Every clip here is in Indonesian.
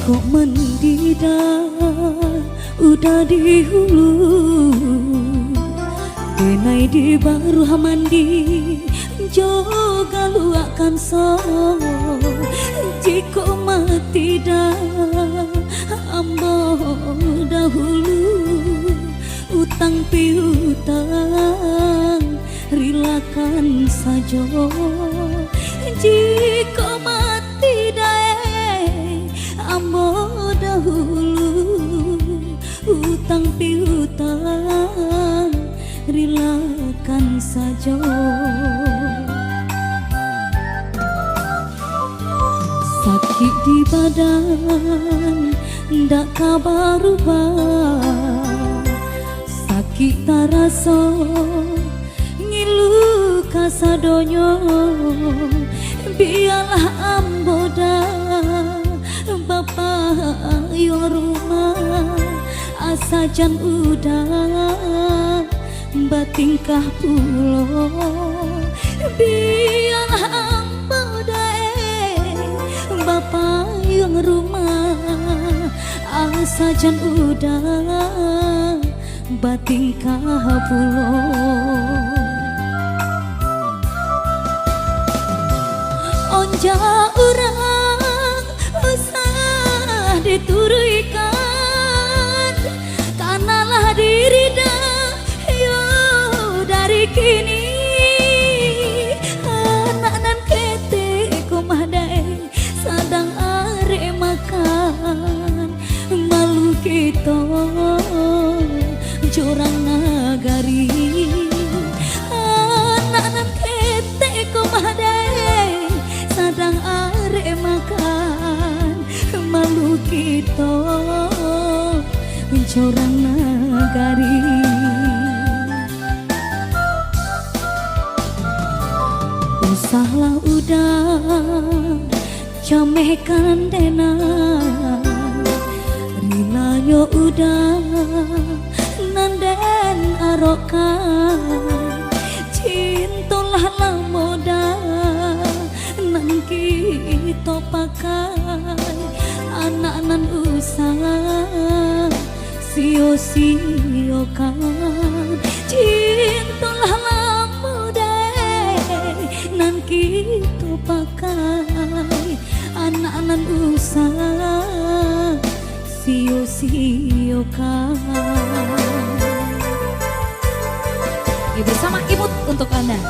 kok mendidih udah di hulu, kenai di baru mandi joga luakan so. Jika mati dah ambo dahulu, utang piutang rilakan saja. Jika mati dah ambo dahulu, utang piutang rilakan saja. Sakit di badan ndak kabar ubah, sakit tarasa ngilu kasadonyo. Biarlah amboda bapak yang rumah asajan udah batingkah pulo. Biarlah amboda bapak yang rumah asajan udah batingkah pulo. Onja orang usah diturikan, kanalah diri dah yo dari kini. Anak nan kete kumadai sadang are makan, malu kita jorang nagari. Anak nan kete kumadai sadang are makan, malu kita jorang nagari. Usahlah udah camehkan dena, rinanyo udah nanden arokan. Cintolah lamoda nan kita pakai, anak nan usah sio-sio kan. Cintolah lamoda nan kita pakai, anak nan usah sio-sio kan. Ya, bersama Imut untuk Anda.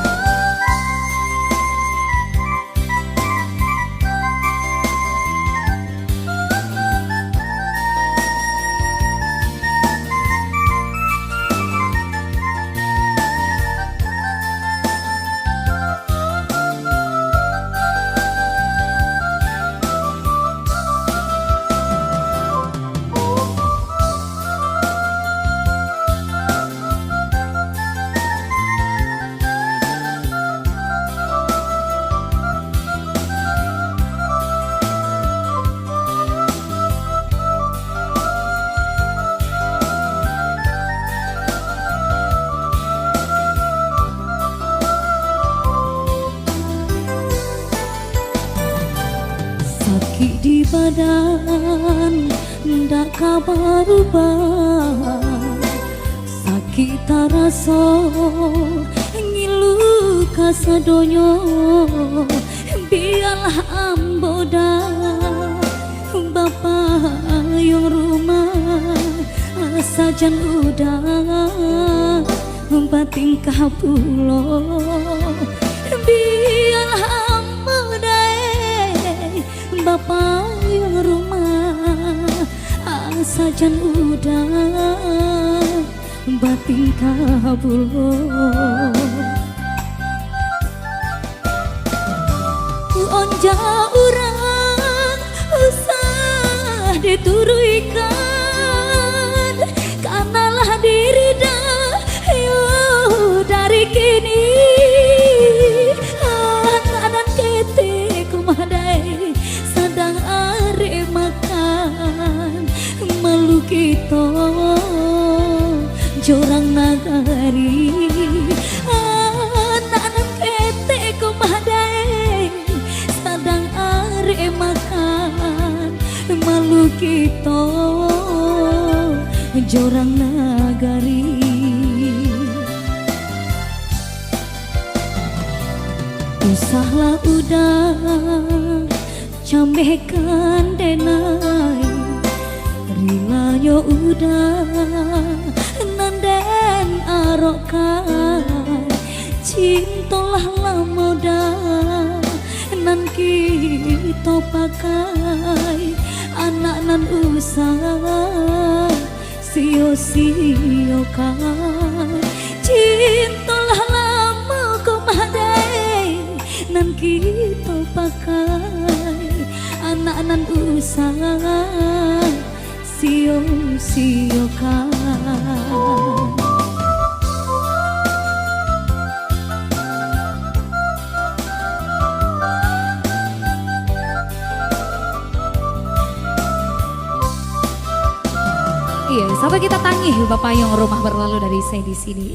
Sakit di badan ndak kabar ubah, sakit tarasa ngilu kasadonyo. Biarlah amboda bapak yang rumah asajan udah batingkah pulo. Biarlah amboda bapak yang rumah asajan udah batingkah pulo. Onja orang usah diturikan, kanalah diri dah yo dari kini. Anak kete kumadai sadang are makan, malu kita jorang nagari. Anak kete kumadai sadang are makan, malu kita jorang nagari. Usahlah udah cambekan denai, rilayo udah nanden arokan, cintalah lama dah nan kita pakai, anak nan usah sio-sio kan, cintalah lama kau madai nan kita pakai, anak nan usah sio-sio kan. Iya, sampai kita tangih Bapak yang rumah berlalu dari saya di sini.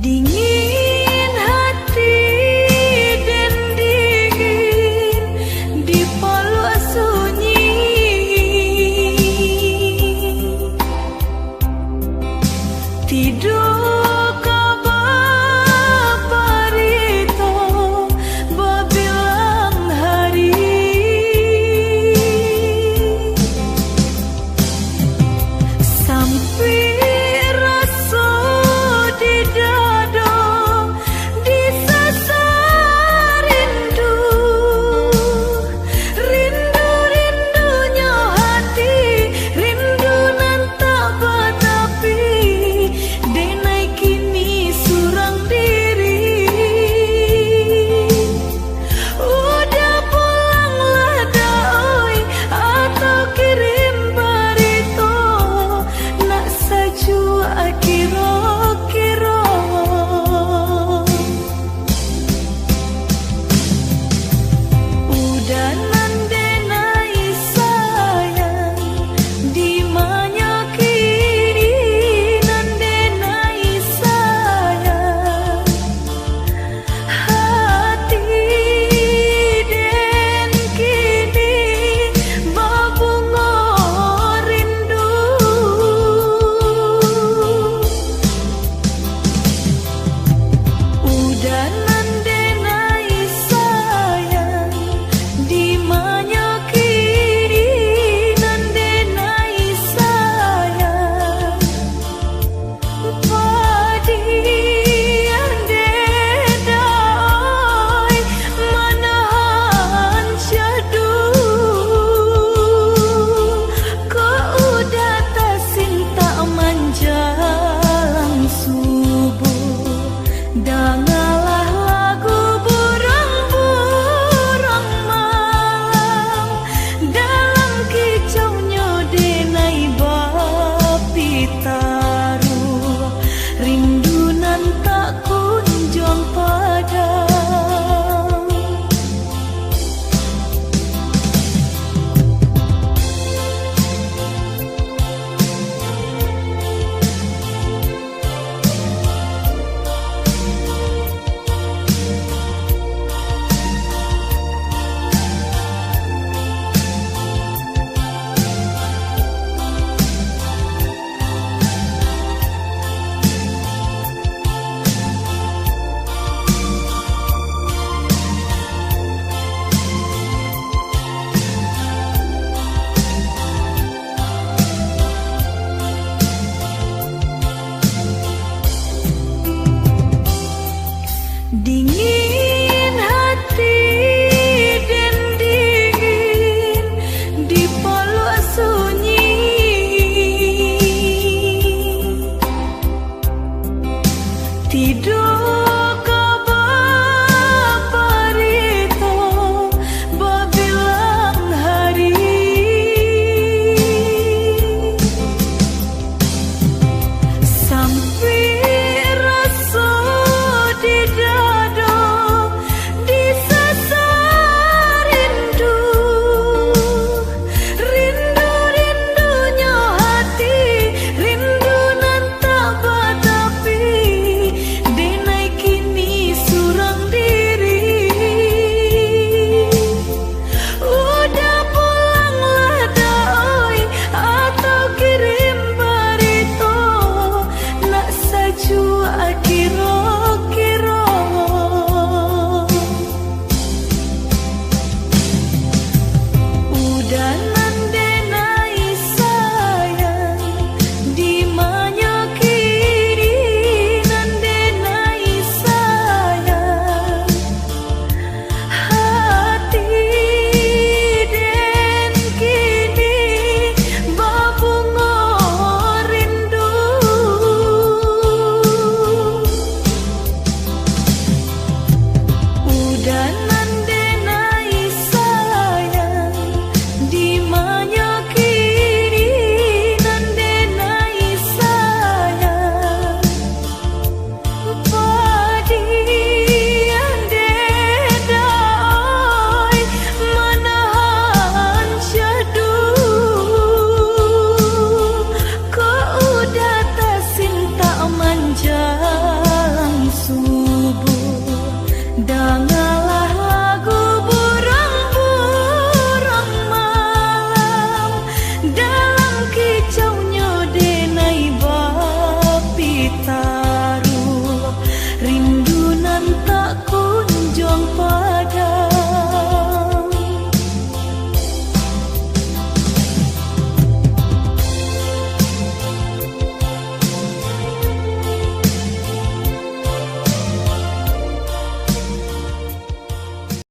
Dingin hati dan dingin di paluk sunyi, tidur kabar parito babilang hari, sampai